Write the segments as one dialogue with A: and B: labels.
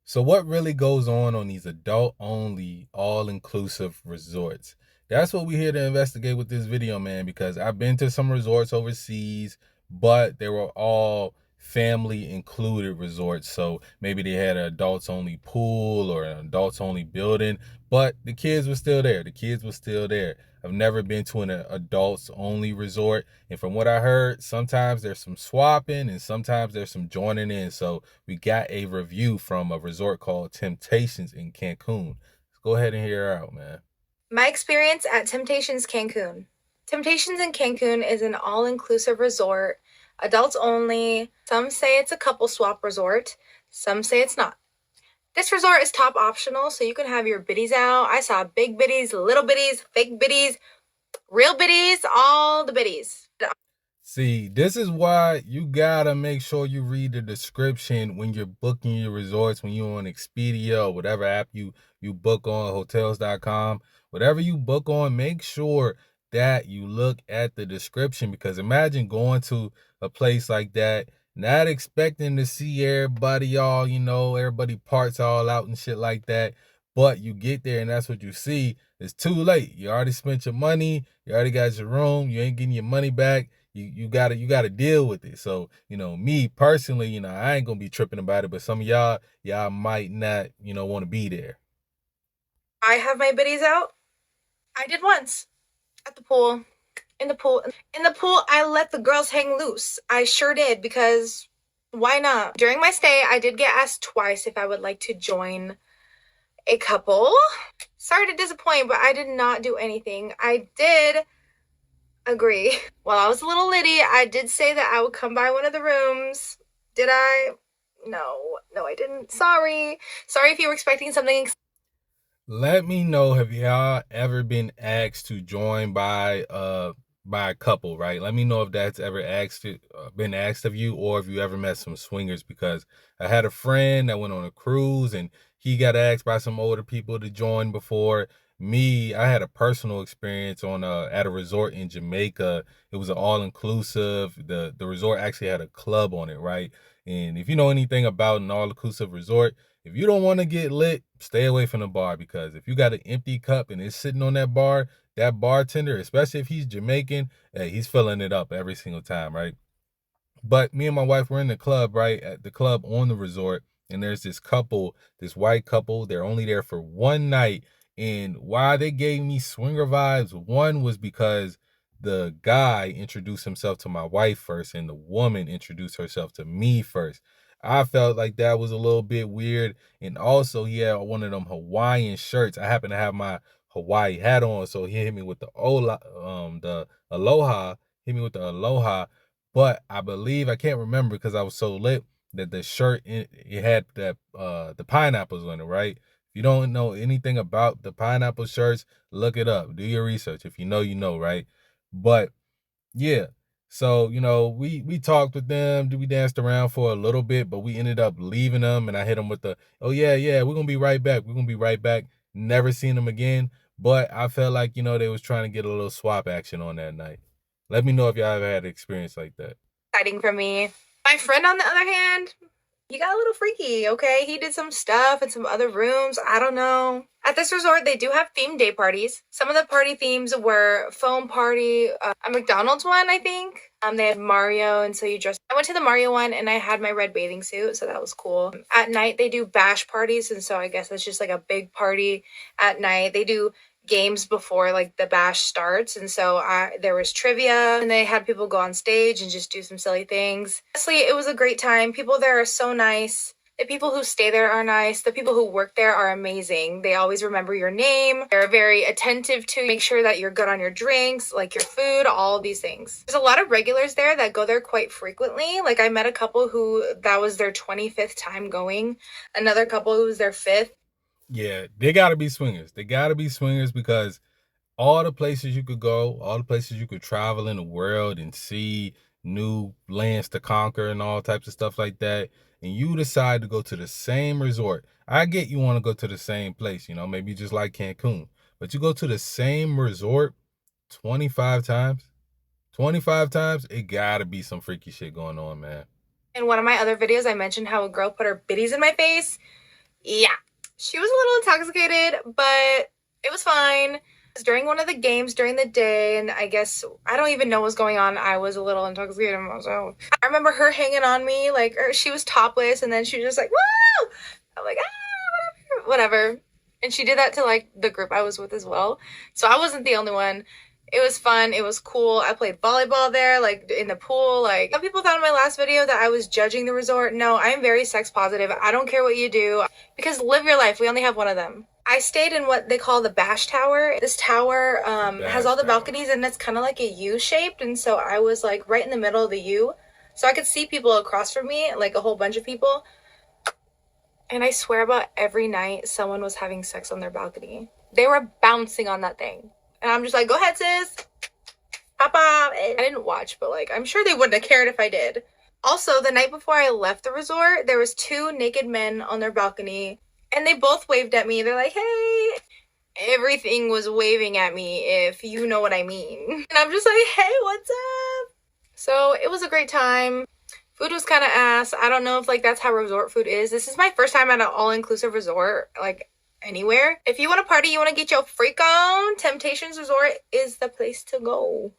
A: So what really goes on these adult-only, all-inclusive resorts? That's what we're here to investigate with this video, man, because I've been to some resorts overseas, but they were all family included resorts. So maybe they had an adults only pool or an adults only building, but the kids were still there. The kids were still there. I've never been to an adults only resort. And from what I heard, sometimes there's some swapping and sometimes there's some joining in. So we got a review from a resort called Temptations in Cancun. Let's go ahead and hear her out, man.
B: My experience at Temptations Cancun. Temptations in Cancun is an all inclusive resort, adults only. Some say it's a couple swap resort, some say it's not. This resort is top optional, so you can have your biddies out. I saw big biddies, little biddies, fake biddies, real biddies, all the biddies.
A: See, this is why you gotta make sure you read the description when you're booking your resorts, when you're on Expedia or whatever app you book on, hotels.com, whatever you book on, make sure that you look at the description, because imagine going to a place like that, not expecting to see everybody all, everybody parts all out and shit like that, but you get there and that's what you see. It's too late. You already spent your money, you already got your room, you ain't getting your money back. You gotta deal with it. So, me personally, I ain't gonna be tripping about it, but some of y'all might not, want to be there.
B: I have my biddies out. I did once at the pool. In the pool, I let the girls hang loose. I sure did because why not? During my stay, I did get asked twice if I would like to join a couple. Sorry to disappoint, but I did not do anything. I did agree. While I was a little litty, I did say that I would come by one of the rooms. Did I? No, I didn't. Sorry. Sorry if you were expecting something.
A: Let me know, have y'all ever been asked to join by a couple, right? Let me know if that's ever been asked of you, or if you ever met some swingers, because I had a friend that went on a cruise and he got asked by some older people to join before. Me, I had a personal experience on at a resort in Jamaica. It was an all inclusive. The resort actually had a club on it, right? And if you know anything about an all inclusive resort, if you don't want to get lit, stay away from the bar, because if you got an empty cup and it's sitting on that bar, that bartender, especially if he's Jamaican, hey, he's filling it up every single time, right? But me and my wife were in the club, right? At the club on the resort, and there's this couple, this white couple. They're only there for one night. And why they gave me swinger vibes, one was because the guy introduced himself to my wife first, and the woman introduced herself to me first. I felt like that was a little bit weird. And also, he had one of them Hawaiian shirts. I happen to have my Hawaii hat on, so he hit me with the aloha, hit me with the aloha, but I believe, I can't remember because I was so lit, that the shirt it had that the pineapples on it, right? If you don't know anything about the pineapple shirts, look it up. Do your research. If you know, you know, right? But yeah. So, we talked with them, we danced around for a little bit, but we ended up leaving them, and I hit them with the, oh yeah, yeah, we're gonna be right back. We're gonna be right back. Never seen them again. But I felt like, they was trying to get a little swap action on that night. Let me know if y'all ever had an experience like that.
B: Exciting for me. My friend, on the other hand, he got a little freaky, okay? He did some stuff in some other rooms. I don't know. At this resort, they do have themed day parties. Some of the party themes were foam party, a McDonald's one, I think. They had Mario, and so you dress. I went to the Mario one, and I had my red bathing suit, so that was cool. At night, they do bash parties, and so I guess it's just like a big party at night. They do games before like the bash starts, and so there was trivia, and they had people go on stage and just do some silly things. Honestly, it was a great time. People there are so nice. The people who stay there are nice. The people who work there are amazing. They always remember your name. They're very attentive to make sure that you're good on your drinks, like your food, all these things. There's a lot of regulars there that go there quite frequently. Like I met a couple who that was their 25th time going, another couple who was their fifth.
A: Yeah, they gotta be swingers. They gotta be swingers, because all the places you could go, all the places you could travel in the world and see new lands to conquer and all types of stuff like that, and you decide to go to the same resort. I get you want to go to the same place, maybe just like Cancun, but you go to the same resort 25 times. 25 times, it gotta be some freaky shit going on, man.
B: In one of my other videos, I mentioned how a girl put her biddies in my face. Yeah. She was a little intoxicated, but it was fine. It was during one of the games during the day, and I guess I don't even know what's going on. I was a little intoxicated myself. I remember her hanging on me, like she was topless, and then she was just like, "Woo!" I'm like, ah, whatever. And she did that to like the group I was with as well. So I wasn't the only one. It was fun. It was cool. I played volleyball there, like in the pool. Like some people thought in my last video that I was judging the resort. No, I am very sex positive. I don't care what you do because live your life. We only have one of them. I stayed in what they call the Bash Tower. This tower has all the balconies and it's kind of like a U shaped. And so I was like right in the middle of the U. So I could see people across from me, like a whole bunch of people. And I swear about every night someone was having sex on their balcony. They were bouncing on that thing. And I'm just like, go ahead, sis. Pop up. I didn't watch, but like, I'm sure they wouldn't have cared if I did. Also, the night before I left the resort, there was 2 naked men on their balcony. And they both waved at me. They're like, hey. Everything was waving at me, if you know what I mean. And I'm just like, hey, what's up? So it was a great time. Food was kind of ass. I don't know if like that's how resort food is. This is my first time at an all-inclusive resort, like anywhere. If you want to party, you want to get your freak on, Temptations Resort is the place to go.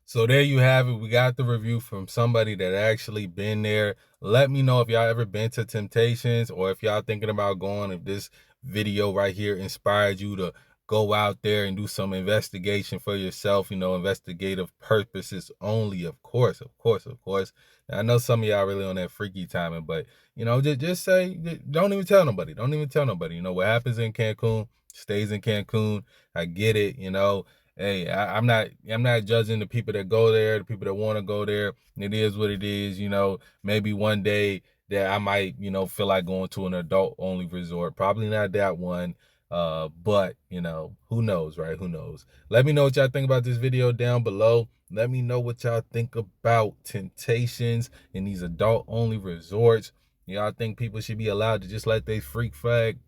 A: So there you have it. We got the review from somebody that actually been there. Let me know if y'all ever been to Temptations or if y'all thinking about going, if this video right here inspired you to go out there and do some investigation for yourself, investigative purposes only, of course. Now, I know some of y'all really on that freaky timing, but just say, don't even tell nobody. Don't even tell nobody. What happens in Cancun stays in Cancun. I get it. Hey, I'm not judging the people that go there, the people that want to go there. It is what it is. Maybe one day that I might, feel like going to an adult only resort. Probably not that one. But who knows, right? Who knows? Let me know what y'all think about this video down below. Let me know what y'all think about Temptations in these adult only resorts. Y'all think people should be allowed to just let their freak flag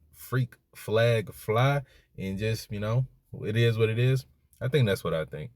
A: fly and just, it is what it is? I think that's what I think.